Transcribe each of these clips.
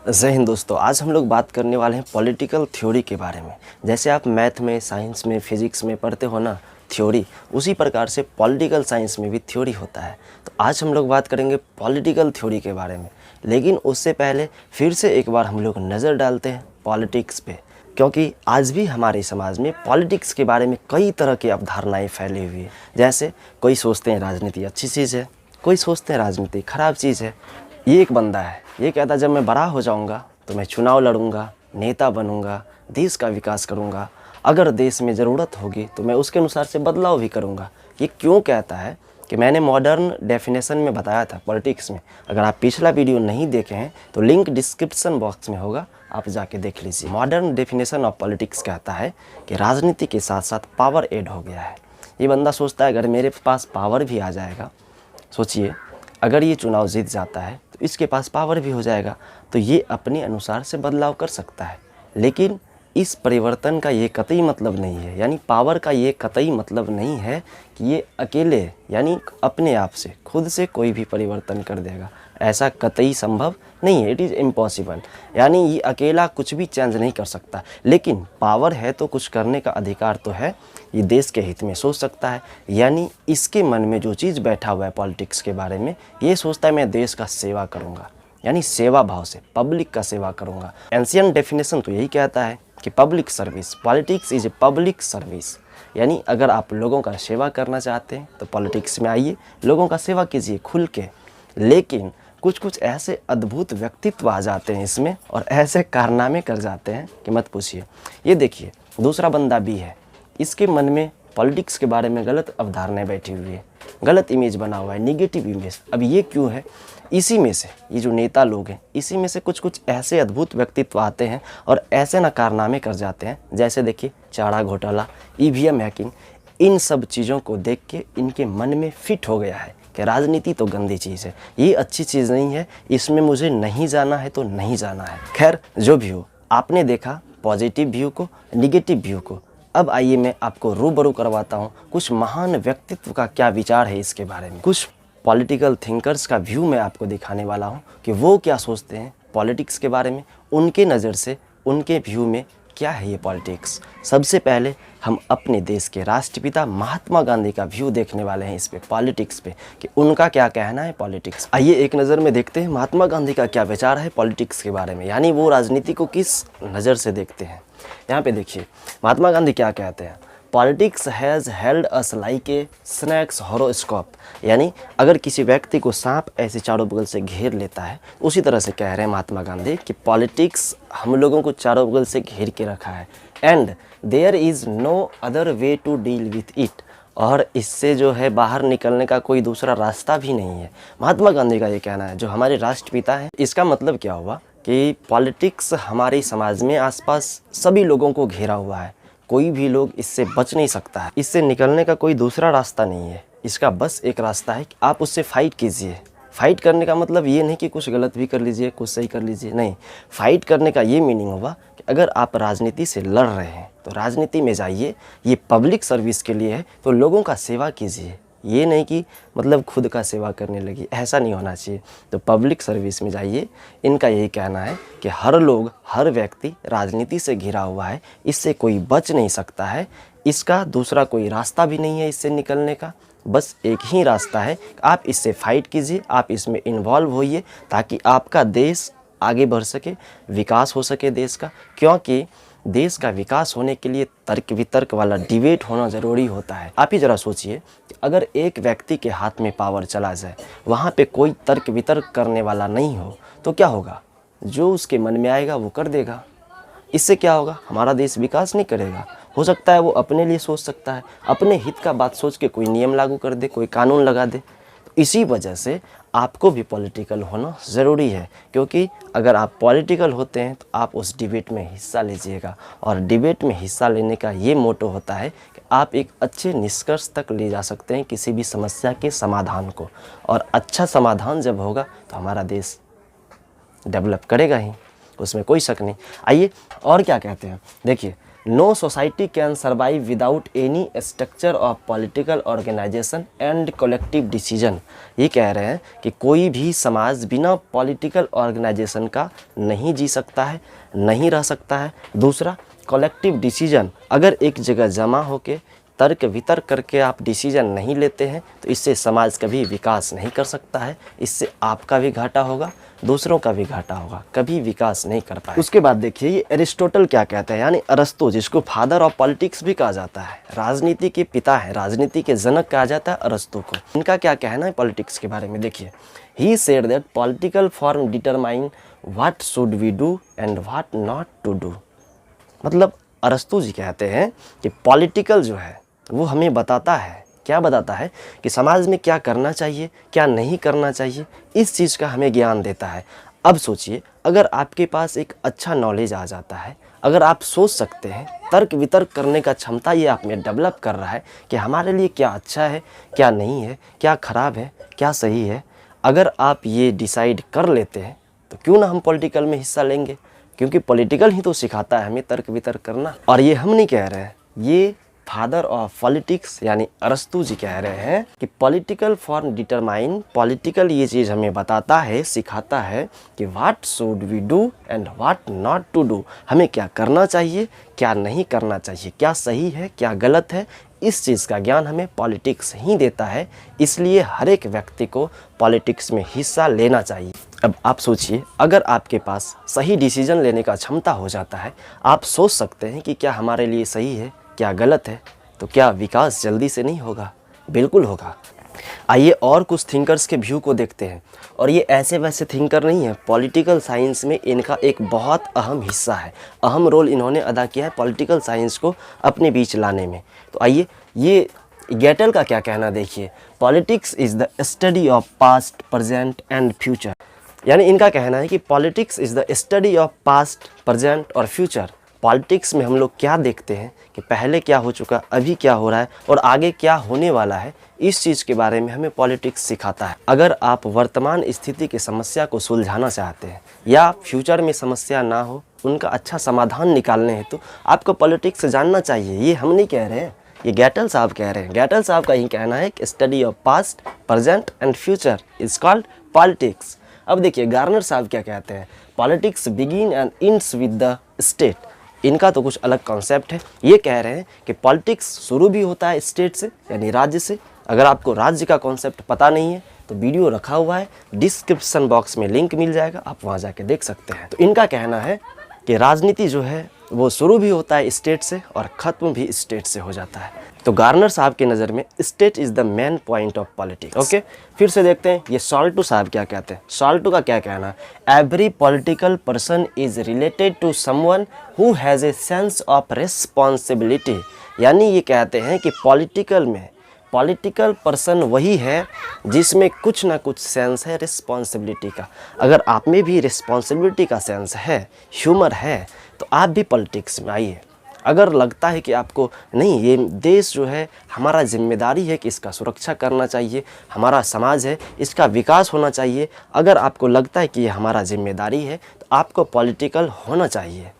जय हिंद दोस्तों। आज हम लोग बात करने वाले हैं पॉलिटिकल थ्योरी के बारे में। जैसे आप मैथ में, साइंस में, फिजिक्स में पढ़ते हो ना थ्योरी, उसी प्रकार से पॉलिटिकल साइंस में भी थ्योरी होता है। तो आज हम लोग बात करेंगे पॉलिटिकल थ्योरी के बारे में। लेकिन उससे पहले फिर से एक बार हम लोग नज़र डालते हैं पॉलिटिक्स पे, क्योंकि आज भी हमारे समाज में पॉलिटिक्स के बारे में कई तरह की अवधारणाएँ फैली हुई है। जैसे कोई सोचते हैं राजनीति अच्छी चीज़ है, कोई सोचते हैं राजनीति खराब चीज़ है। ये एक बंदा है, ये कहता है जब मैं बड़ा हो जाऊंगा तो मैं चुनाव लड़ूंगा, नेता बनूंगा, देश का विकास करूंगा, अगर देश में ज़रूरत होगी तो मैं उसके अनुसार से बदलाव भी करूंगा। ये क्यों कहता है कि मैंने मॉडर्न डेफिनेशन में बताया था पॉलिटिक्स में। अगर आप पिछला वीडियो नहीं देखे हैं तो लिंक डिस्क्रिप्शन बॉक्स में होगा, आप जाके देख लीजिए। मॉडर्न डेफिनेशन ऑफ पॉलिटिक्स कहता है कि राजनीति के साथ साथ पावर ऐड हो गया है। ये बंदा सोचता है अगर मेरे पास पावर भी आ जाएगा, सोचिए अगर ये चुनाव जीत जाता है तो इसके पास पावर भी हो जाएगा, तो ये अपने अनुसार से बदलाव कर सकता है। लेकिन इस परिवर्तन का ये कतई मतलब नहीं है, यानी पावर का ये कतई मतलब नहीं है कि ये अकेले यानी अपने आप से खुद से कोई भी परिवर्तन कर देगा। ऐसा कतई संभव नहीं है, इट इज़ इम्पॉसिबल। यानी ये अकेला कुछ भी चेंज नहीं कर सकता। लेकिन पावर है तो कुछ करने का अधिकार तो है, ये देश के हित में सोच सकता है। यानी इसके मन में जो चीज़ बैठा हुआ है पॉलिटिक्स के बारे में, ये सोचता है मैं देश का सेवा करूँगा, यानी सेवा भाव से पब्लिक का सेवा करूँगा। एंशियंट डेफिनेशन तो यही कहता है कि public service, politics is a public service. यानी अगर आप लोगों का सेवा करना चाहते हैं तो पॉलिटिक्स में आइए, लोगों का सेवा कीजिए खुल के। लेकिन कुछ कुछ ऐसे अद्भुत व्यक्तित्व आ जाते हैं इसमें और ऐसे कारनामे कर जाते हैं कि मत पूछिए। ये देखिए, दूसरा बंदा भी है, इसके मन में पॉलिटिक्स के बारे में गलत अवधारणाएं बैठी हुई है, गलत इमेज बना हुआ है, निगेटिव इमेज। अब ये क्यों है? इसी में से ये जो नेता लोग हैं, इसी में से कुछ कुछ ऐसे अद्भुत व्यक्तित्व आते हैं और ऐसे ना कारनामे कर जाते हैं। जैसे देखिए चारा घोटाला, ईवीएम हैकिंग, इन सब चीज़ों को देख के इनके मन में फिट हो गया है कि राजनीति तो गंदी चीज़ है, ये अच्छी चीज़ नहीं है, इसमें मुझे नहीं जाना है तो नहीं जाना है। खैर जो भी हो, आपने देखा पॉजिटिव व्यू को, निगेटिव व्यू को। अब आइए मैं आपको रूबरू करवाता हूँ कुछ महान व्यक्तित्व का क्या विचार है इसके बारे में। कुछ पॉलिटिकल थिंकर्स का व्यू मैं आपको दिखाने वाला हूँ कि वो क्या सोचते हैं पॉलिटिक्स के बारे में, उनके नज़र से, उनके व्यू में क्या है ये पॉलिटिक्स। सबसे पहले हम अपने देश के राष्ट्रपिता महात्मा गांधी का व्यू देखने वाले हैं इस पे, पॉलिटिक्स पे, कि उनका क्या कहना है पॉलिटिक्स। आइए एक नज़र में देखते हैं महात्मा गांधी का क्या विचार है पॉलिटिक्स के बारे में, यानी वो राजनीति को किस नज़र से देखते हैं। यहाँ पे देखिए महात्मा गांधी क्या कहते हैं, politics has held us like a snacks horoscope. यानी अगर किसी व्यक्ति को सांप ऐसे चारों बगल से घेर लेता है, उसी तरह से कह रहे हैं महात्मा गांधी कि पॉलिटिक्स हम लोगों को चारों बगल से घेर के रखा है, and there is no other way to deal with it. और इससे जो है बाहर निकलने का कोई दूसरा रास्ता भी नहीं है। महात्मा गांधी का ये कहना है, जो हमारे राष्ट्रपिता हैं। इसका मतलब क्या हुआ कि पॉलिटिक्स हमारे समाज में आसपास सभी लोगों को घेरा हुआ है, कोई भी लोग इससे बच नहीं सकता है, इससे निकलने का कोई दूसरा रास्ता नहीं है। इसका बस एक रास्ता है कि आप उससे फाइट कीजिए। फाइट करने का मतलब ये नहीं कि कुछ गलत भी कर लीजिए, कुछ सही कर लीजिए, नहीं। फाइट करने का ये मीनिंग होगा कि अगर आप राजनीति से लड़ रहे हैं तो राजनीति में जाइए, ये पब्लिक सर्विस के लिए है, तो लोगों का सेवा कीजिए। ये नहीं कि मतलब खुद का सेवा करने लगी, ऐसा नहीं होना चाहिए। तो पब्लिक सर्विस में जाइए। इनका यही कहना है कि हर लोग, हर व्यक्ति राजनीति से घिरा हुआ है, इससे कोई बच नहीं सकता है, इसका दूसरा कोई रास्ता भी नहीं है इससे निकलने का। बस एक ही रास्ता है, आप इससे फाइट कीजिए, आप इसमें इन्वॉल्व होइए, ताकि आपका देश आगे बढ़ सके, विकास हो सके देश का। क्योंकि देश का विकास होने के लिए तर्क वितर्क वाला डिबेट होना ज़रूरी होता है। आप ही ज़रा सोचिए कि अगर एक व्यक्ति के हाथ में पावर चला जाए, वहाँ पे कोई तर्क वितर्क करने वाला नहीं हो, तो क्या होगा? जो उसके मन में आएगा वो कर देगा। इससे क्या होगा? हमारा देश विकास नहीं करेगा। हो सकता है वो अपने लिए सोच सकता है, अपने हित का बात सोच के कोई नियम लागू कर दे, कोई कानून लगा दे। तो इसी वजह से आपको भी पॉलिटिकल होना ज़रूरी है, क्योंकि अगर आप पॉलिटिकल होते हैं तो आप उस डिबेट में हिस्सा लीजिएगा। और डिबेट में हिस्सा लेने का ये मोटो होता है कि आप एक अच्छे निष्कर्ष तक ले जा सकते हैं किसी भी समस्या के समाधान को। और अच्छा समाधान जब होगा तो हमारा देश डेवलप करेगा ही, उसमें कोई शक नहीं। आइए और क्या कहते हैं, देखिए no society can survive without any structure of political organisation and collective decision. ये कह रहे हैं कि कोई भी समाज बिना पॉलिटिकल ऑर्गेनाइजेशन का नहीं जी सकता है, नहीं रह सकता है। दूसरा, कलेक्टिव डिसीजन, अगर एक जगह जमा होके तर्क वितर्क करके आप डिसीजन नहीं लेते हैं तो इससे समाज कभी विकास नहीं कर सकता है। इससे आपका भी घाटा होगा, दूसरों का भी घाटा होगा, कभी विकास नहीं कर पाए। उसके बाद देखिए ये एरिस्टोटल क्या कहता है, यानी अरस्तु, जिसको फादर ऑफ पॉलिटिक्स भी कहा जाता है, राजनीति के पिता है, राजनीति के जनक कहा जाता है अरस्तु को। इनका क्या कहना है पॉलिटिक्स के बारे में देखिए। He said that political form determine what should we do and what not to do. मतलब अरस्तु जी कहते हैं कि पॉलिटिकल जो है वो हमें बताता है, क्या बताता है कि समाज में क्या करना चाहिए, क्या नहीं करना चाहिए, इस चीज़ का हमें ज्ञान देता है। अब सोचिए, अगर आपके पास एक अच्छा नॉलेज आ जाता है, अगर आप सोच सकते हैं, तर्क वितर्क करने का क्षमता ये आप में डेवलप कर रहा है कि हमारे लिए क्या अच्छा है, क्या नहीं है, क्या ख़राब है, क्या सही है, अगर आप ये डिसाइड कर लेते हैं तो क्यों ना हम पॉलिटिकल में हिस्सा लेंगे, क्योंकि पॉलिटिकल ही तो सिखाता है हमें तर्क वितर्क करना। और ये हम नहीं कह रहे हैं, ये फादर ऑफ पॉलिटिक्स यानी अरस्तु जी कह रहे हैं कि पॉलिटिकल फॉर्म डिटरमाइन, पॉलिटिकल ये चीज़ हमें बताता है, सिखाता है कि what should we do and what not to do, हमें क्या करना चाहिए, क्या नहीं करना चाहिए, क्या सही है, क्या गलत है, इस चीज़ का ज्ञान हमें पॉलिटिक्स ही देता है। इसलिए हर एक व्यक्ति को पॉलिटिक्स में हिस्सा लेना चाहिए। अब आप सोचिए, अगर आपके पास सही डिसीजन लेने का क्षमता हो जाता है, आप सोच सकते हैं कि क्या हमारे लिए सही है, क्या गलत है, तो क्या विकास जल्दी से नहीं होगा? बिल्कुल होगा। आइए और कुछ थिंकर्स के व्यू को देखते हैं। और ये ऐसे वैसे थिंकर नहीं है, पॉलिटिकल साइंस में इनका एक बहुत अहम हिस्सा है, अहम रोल इन्होंने अदा किया है पॉलिटिकल साइंस को अपने बीच लाने में। तो आइए ये गेटल का क्या कहना देखिए। Politics is the study of past, present and future. यानी इनका कहना है कि politics is the study of past, present और फ्यूचर। पॉलिटिक्स में हम लोग क्या देखते हैं कि पहले क्या हो चुका, अभी क्या हो रहा है और आगे क्या होने वाला है, इस चीज़ के बारे में हमें पॉलिटिक्स सिखाता है। अगर आप वर्तमान स्थिति की समस्या को सुलझाना चाहते हैं या फ्यूचर में समस्या ना हो, उनका अच्छा समाधान निकालने हैं, तो आपको पॉलिटिक्स जानना चाहिए। ये हम नहीं कह रहे हैं, ये गेटल साहब कह रहे हैं। गेटल साहब का ही कहना है कि study of past, present and future is called politics. अब देखिए गार्नर साहब क्या कहते हैं, politics begin and ends with the state. इनका तो कुछ अलग कॉन्सेप्ट है। ये कह रहे हैं कि पॉलिटिक्स शुरू भी होता है स्टेट से, यानी राज्य से। अगर आपको राज्य का कॉन्सेप्ट पता नहीं है तो वीडियो रखा हुआ है, डिस्क्रिप्शन बॉक्स में लिंक मिल जाएगा, आप वहाँ जाके देख सकते हैं। तो इनका कहना है कि राजनीति जो है वो शुरू भी होता है स्टेट से और ख़त्म भी स्टेट से हो जाता है। तो गार्नर साहब की नज़र में state is the main point of politics. Okay, फिर से देखते हैं ये साल्टो साहब क्या कहते हैं। साल्टो का क्या कहना है, every political person is related to someone who has a sense of responsibility. यानी ये कहते हैं कि पॉलिटिकल पर्सन वही है जिसमें कुछ ना कुछ सेंस है रिस्पॉन्सिबिलिटी का। अगर आप में भी रिस्पॉन्सिबिलिटी का सेंस है, ह्यूमर है, तो आप भी पॉलिटिक्स में आइए। अगर लगता है कि आपको नहीं, ये देश जो है हमारा जिम्मेदारी है कि इसका सुरक्षा करना चाहिए, हमारा समाज है इसका विकास होना चाहिए, अगर आपको लगता है कि ये हमारा जिम्मेदारी है तो आपको पॉलिटिकल होना चाहिए।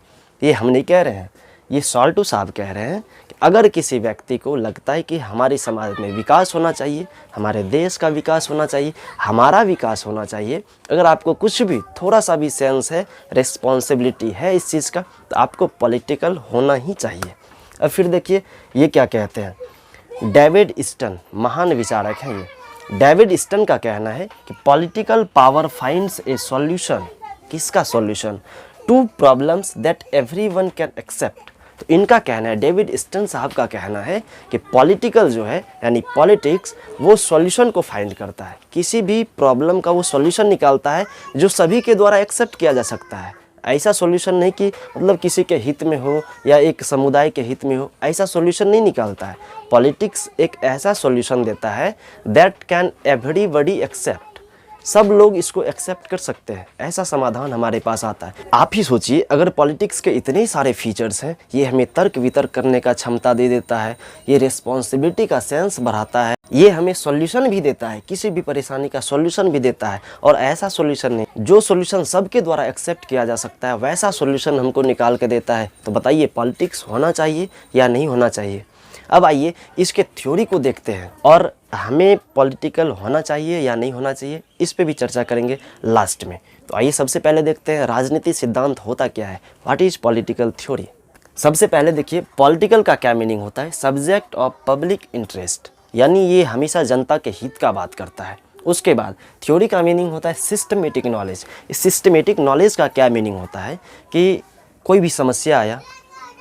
ये हम नहीं कह रहे हैं, ये साल्टो साहब कह रहे हैं कि अगर किसी व्यक्ति को लगता है कि हमारे समाज में विकास होना चाहिए, हमारे देश का विकास होना चाहिए, हमारा विकास होना चाहिए, अगर आपको कुछ भी थोड़ा सा भी सेंस है, रिस्पॉन्सिबिलिटी है इस चीज़ का, तो आपको पॉलिटिकल होना ही चाहिए। अब फिर देखिए ये क्या कहते हैं, डेविड ईस्टन महान विचारक हैं ये। डेविड ईस्टन का कहना है कि political power finds a solution. किसका solution? To problems that everyone can accept. तो इनका कहना है, डेविड ईस्टन साहब का कहना है कि पॉलिटिकल जो है यानी पॉलिटिक्स वो सॉल्यूशन को फाइंड करता है, किसी भी प्रॉब्लम का वो सॉल्यूशन निकालता है जो सभी के द्वारा एक्सेप्ट किया जा सकता है। ऐसा सॉल्यूशन नहीं कि मतलब किसी के हित में हो या एक समुदाय के हित में हो, ऐसा सॉल्यूशन नहीं निकालता है। पॉलिटिक्स एक ऐसा सॉल्यूशन देता है दैट कैन एवरीबॉडी एक्सेप्ट, सब लोग इसको एक्सेप्ट कर सकते हैं, ऐसा समाधान हमारे पास आता है। आप ही सोचिए, अगर पॉलिटिक्स के इतने सारे फीचर्स हैं, ये हमें तर्क वितर्क करने का क्षमता दे देता है, ये रिस्पॉन्सिबिलिटी का सेंस बढ़ाता है, ये हमें सॉल्यूशन भी देता है, किसी भी परेशानी का सॉल्यूशन भी देता है, और ऐसा सॉल्यूशन नहीं, जो सॉल्यूशन सबके द्वारा एक्सेप्ट किया जा सकता है वैसा सॉल्यूशन हमको निकाल के देता है। तो बताइए, पॉलिटिक्स होना चाहिए या नहीं होना चाहिए? अब आइए इसके थ्योरी को देखते हैं, और हमें पॉलिटिकल होना चाहिए या नहीं होना चाहिए इस पे भी चर्चा करेंगे लास्ट में। तो आइए सबसे पहले देखते हैं राजनीति सिद्धांत होता क्या है, व्हाट इज पॉलिटिकल थ्योरी। सबसे पहले देखिए, पॉलिटिकल का क्या मीनिंग होता है, सब्जेक्ट ऑफ पब्लिक इंटरेस्ट, यानी ये हमेशा जनता के हित का बात करता है। उसके बाद थ्योरी का मीनिंग होता है सिस्टमेटिक नॉलेज। इस सिस्टमेटिक नॉलेज का क्या मीनिंग होता है कि कोई भी समस्या आया,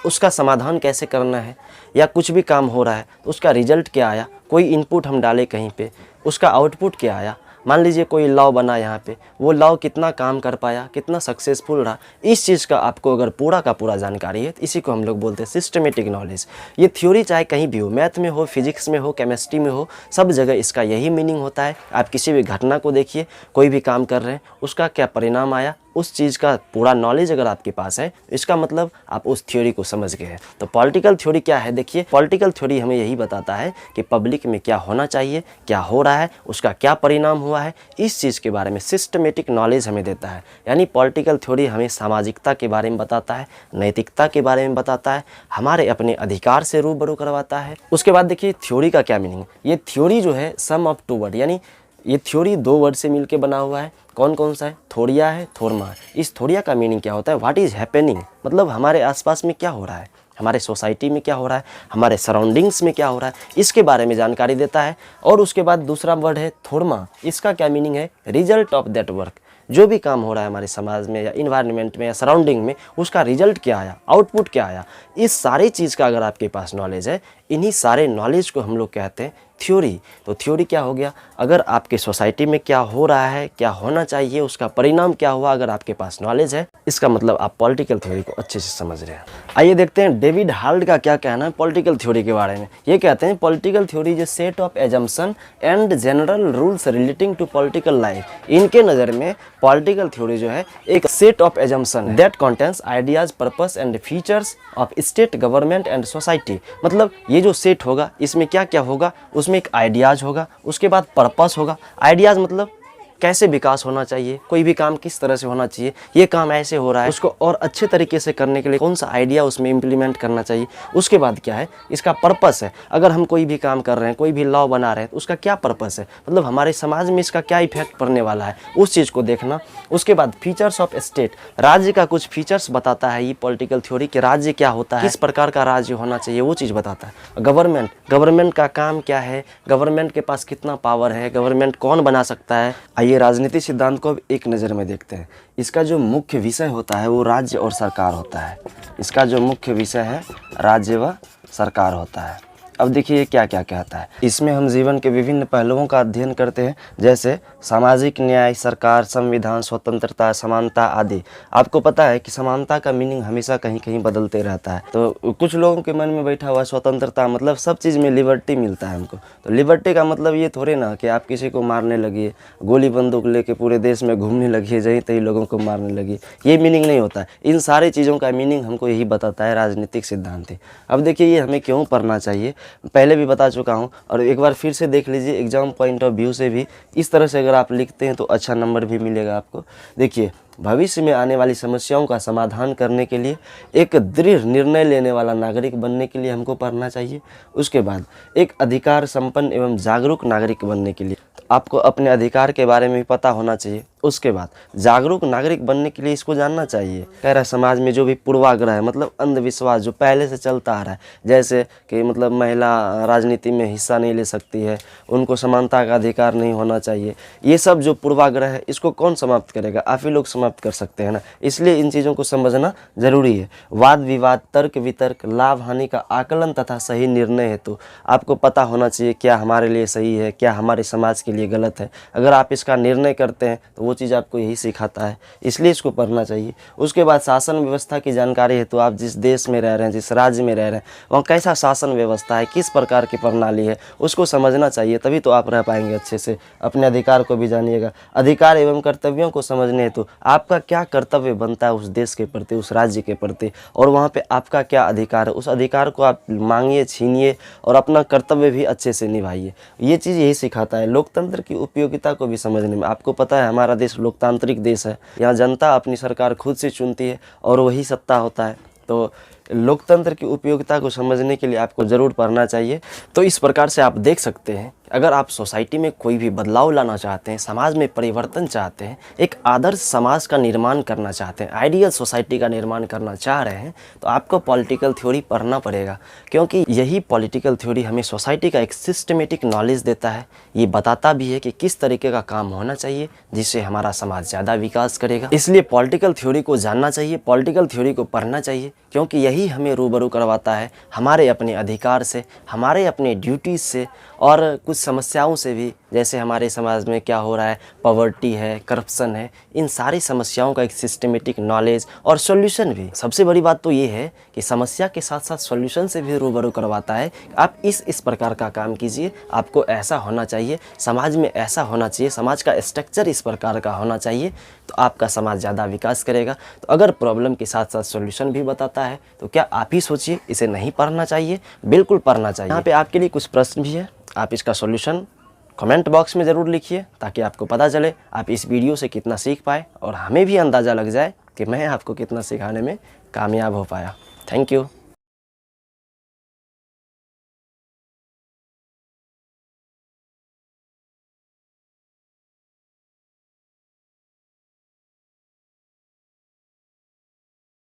उसका समाधान कैसे करना है, या कुछ भी काम हो रहा है तो उसका रिजल्ट क्या आया, कोई इनपुट हम डाले कहीं पे, उसका आउटपुट क्या आया। मान लीजिए कोई लॉ बना यहाँ पे, वो लॉ कितना काम कर पाया, कितना सक्सेसफुल रहा, इस चीज़ का आपको अगर पूरा का पूरा जानकारी है तो इसी को हम लोग बोलते हैं सिस्टमेटिक नॉलेज। ये थ्योरी चाहे कहीं भी हो, मैथ में हो, फिजिक्स में हो, केमिस्ट्री में हो, सब जगह इसका यही मीनिंग होता है। आप किसी भी घटना को देखिए, कोई भी काम कर रहे हैं, उसका क्या परिणाम आया, उस चीज़ का पूरा नॉलेज अगर आपके पास है, इसका मतलब आप उस थ्योरी को समझ गए हैं। तो पॉलिटिकल थ्योरी क्या है, देखिए पॉलिटिकल थ्योरी हमें यही बताता है कि पब्लिक में क्या होना चाहिए, क्या हो रहा है, उसका क्या परिणाम हुआ है, इस चीज़ के बारे में सिस्टमेटिक नॉलेज हमें देता है। यानी पॉलिटिकल थ्योरी हमें सामाजिकता के बारे में बताता है, नैतिकता के बारे में बताता है, हमारे अपने अधिकार से रूबरू करवाता है। उसके बाद देखिए थ्योरी का क्या मीनिंग, ये थ्योरी जो है सम ऑफ टू वर्ड, यानी ये थ्योरी दो वर्ड से मिलकर बना हुआ है। कौन कौन सा है, थोड़िया है, थोरमा है। इस थोड़िया का मीनिंग क्या होता है, व्हाट इज़ हैपनिंग, मतलब हमारे आसपास में क्या हो रहा है, हमारे सोसाइटी में क्या हो रहा है, हमारे सराउंडिंग्स में क्या हो रहा है, इसके बारे में जानकारी देता है। और उसके बाद दूसरा वर्ड है थोरमा, इसका क्या मीनिंग है, रिजल्ट ऑफ दैट वर्क, जो भी काम हो रहा है हमारे समाज में या इन्वायरमेंट में या सराउंडिंग में, उसका रिजल्ट क्या आया, आउटपुट क्या आया, इस सारी चीज़ का अगर आपके पास नॉलेज है, इन्हीं सारे नॉलेज को हम लोग कहते हैं थ्योरी। तो थ्योरी क्या हो गया, अगर आपके सोसाइटी में क्या हो रहा है, क्या होना चाहिए, उसका परिणाम क्या हुआ, अगर आपके पास नॉलेज है, इसका मतलब आप पॉलिटिकल थ्योरी को अच्छे से समझ रहे हैं। आइए देखते हैं डेविड हाल्ट का क्या कहना है पॉलिटिकल थ्योरी के बारे में। ये कहते हैं political theory is a set of assumption and general rules relating to political life. इनके नज़र में पॉलिटिकल थ्योरी जो है एक set of assumption that contains ideas, purpose and features of state, government and society. मतलब ये जो सेट होगा, इसमें क्या क्या होगा, उसमें एक आइडियाज़ होगा, उसके बाद पर्पस होगा। आइडियाज़ मतलब कैसे विकास होना चाहिए, कोई भी काम किस तरह से होना चाहिए, ये काम ऐसे हो रहा है, उसको और अच्छे तरीके से करने के लिए कौन सा आइडिया उसमें इम्प्लीमेंट करना चाहिए। उसके बाद क्या है, इसका पर्पस है, अगर हम कोई भी काम कर रहे हैं, कोई भी लॉ बना रहे हैं तो उसका क्या पर्पस है, मतलब हमारे समाज में इसका क्या इफेक्ट पड़ने वाला है, उस चीज़ को देखना। उसके बाद फीचर्स ऑफ स्टेट, राज्य का कुछ फीचर्स बताता है ये पॉलिटिकल थ्योरी कि राज्य क्या होता है, किस प्रकार का राज्य होना चाहिए, वो चीज़ बताता है। गवर्नमेंट का काम क्या है, गवर्नमेंट के पास कितना पावर है, गवर्नमेंट कौन बना सकता है। आइए राजनीति सिद्धांत को अब एक नज़र में देखते हैं। इसका जो मुख्य विषय होता है वो राज्य और सरकार होता है। इसका जो मुख्य विषय है राज्य व सरकार होता है। अब देखिए ये क्या क्या कहता है, इसमें हम जीवन के विभिन्न पहलुओं का अध्ययन करते हैं, जैसे सामाजिक न्याय, सरकार, संविधान, स्वतंत्रता, समानता आदि। आपको पता है कि समानता का मीनिंग हमेशा कहीं कहीं बदलते रहता है। तो कुछ लोगों के मन में बैठा हुआ स्वतंत्रता मतलब सब चीज़ में लिबर्टी मिलता है हमको। तो लिबर्टी का मतलब ये थोड़े ना कि आप किसी को मारने लगिए, गोली बंदूक लेके पूरे देश में घूमने लगिए, जहीं तहीं लोगों को मारने लगिए, ये मीनिंग नहीं होता है। इन सारी चीज़ों का मीनिंग हमको यही बताता है राजनीतिक सिद्धांत। अब देखिए ये हमें क्यों पढ़ना चाहिए, पहले भी बता चुका हूँ और एक बार फिर से देख लीजिए, एग्जाम पॉइंट ऑफ व्यू से भी इस तरह से अगर आप लिखते हैं तो अच्छा नंबर भी मिलेगा आपको। देखिए भविष्य में आने वाली समस्याओं का समाधान करने के लिए एक दृढ़ निर्णय लेने वाला नागरिक बनने के लिए हमको पढ़ना चाहिए। उसके बाद एक अधिकार संपन्न एवं जागरूक नागरिक बनने के लिए आपको अपने अधिकार के बारे में भी पता होना चाहिए। उसके बाद जागरूक नागरिक बनने के लिए इसको जानना चाहिए, कह रहा है समाज में जो भी पूर्वाग्रह है, मतलब अंधविश्वास जो पहले से चलता आ रहा है, जैसे कि मतलब महिला राजनीति में हिस्सा नहीं ले सकती है, उनको समानता का अधिकार नहीं होना चाहिए, ये सब जो पूर्वाग्रह है इसको कौन समाप्त करेगा, आप ही लोग समाप्त कर सकते हैं ना। इसलिए इन चीज़ों को समझना जरूरी है। वाद विवाद, तर्क वितर्क, लाभ हानि का आकलन तथा सही निर्णय हेतु आपको पता होना चाहिए क्या हमारे लिए सही है, क्या हमारे समाज के लिए गलत है। अगर आप इसका निर्णय करते हैं तो वो चीज़ आपको यही सिखाता है, इसलिए इसको पढ़ना चाहिए। उसके बाद शासन व्यवस्था की जानकारी है, तो आप जिस देश में रह रहे हैं, जिस राज्य में रह रहे हैं, वहाँ कैसा शासन व्यवस्था है, किस प्रकार की प्रणाली है, उसको समझना चाहिए, तभी तो आप रह पाएंगे अच्छे से। अपने अधिकार को भी जानिएगा। अधिकार एवं कर्तव्यों को समझने हेतु आपका क्या कर्तव्य बनता है उस देश के प्रति, उस राज्य के प्रति, और वहाँ पे आपका क्या अधिकार है, उस अधिकार को आप मांगिए, छीनिए और अपना कर्तव्य भी अच्छे से निभाइए। ये चीज़ यही सिखाता है। लोकतंत्र की उपयोगिता को भी समझने में, आपको पता है हमारा देश लोकतांत्रिक देश है, यहाँ जनता अपनी सरकार खुद से चुनती है और वही सत्ता होता है। तो लोकतंत्र की उपयोगिता को समझने के लिए आपको ज़रूर पढ़ना चाहिए। तो इस प्रकार से आप देख सकते हैं, अगर आप सोसाइटी में कोई भी बदलाव लाना चाहते हैं, समाज में परिवर्तन चाहते हैं, एक आदर्श समाज का निर्माण करना चाहते हैं, आइडियल सोसाइटी का निर्माण करना चाह रहे हैं, तो आपको पॉलिटिकल थ्योरी पढ़ना पड़ेगा, क्योंकि यही पॉलिटिकल थ्योरी हमें सोसाइटी का एक सिस्टमेटिक नॉलेज देता है। ये बताता भी है कि किस तरीके का काम होना चाहिए जिससे हमारा समाज ज़्यादा विकास करेगा। इसलिए पॉलिटिकल थ्योरी को जानना चाहिए, पॉलिटिकल थ्योरी को पढ़ना चाहिए, क्योंकि यही हमें रूबरू करवाता है हमारे अपने अधिकार से, हमारे अपने ड्यूटीज़ से और कुछ समस्याओं से भी। जैसे हमारे समाज में क्या हो रहा है, पॉवर्टी है, करप्शन है, इन सारी समस्याओं का एक सिस्टमेटिक नॉलेज और सॉल्यूशन भी। सबसे बड़ी बात तो ये है कि समस्या के साथ साथ सॉल्यूशन से भी रूबरू करवाता है। आप इस प्रकार का काम कीजिए, आपको ऐसा होना चाहिए, समाज में ऐसा होना चाहिए, समाज का स्ट्रक्चर इस प्रकार का होना चाहिए, तो आपका समाज ज़्यादा विकास करेगा। तो अगर प्रॉब्लम के साथ साथ सॉल्यूशन भी बताता है तो क्या आप ही सोचिए, इसे नहीं पढ़ना चाहिए? बिल्कुल पढ़ना चाहिए। यहाँ पे आपके लिए कुछ प्रश्न भी है, आप इसका सॉल्यूशन कमेंट बॉक्स में ज़रूर लिखिए, ताकि आपको पता चले आप इस वीडियो से कितना सीख पाए और हमें भी अंदाज़ा लग जाए कि मैं आपको कितना सिखाने में कामयाब हो पाया। Thank you.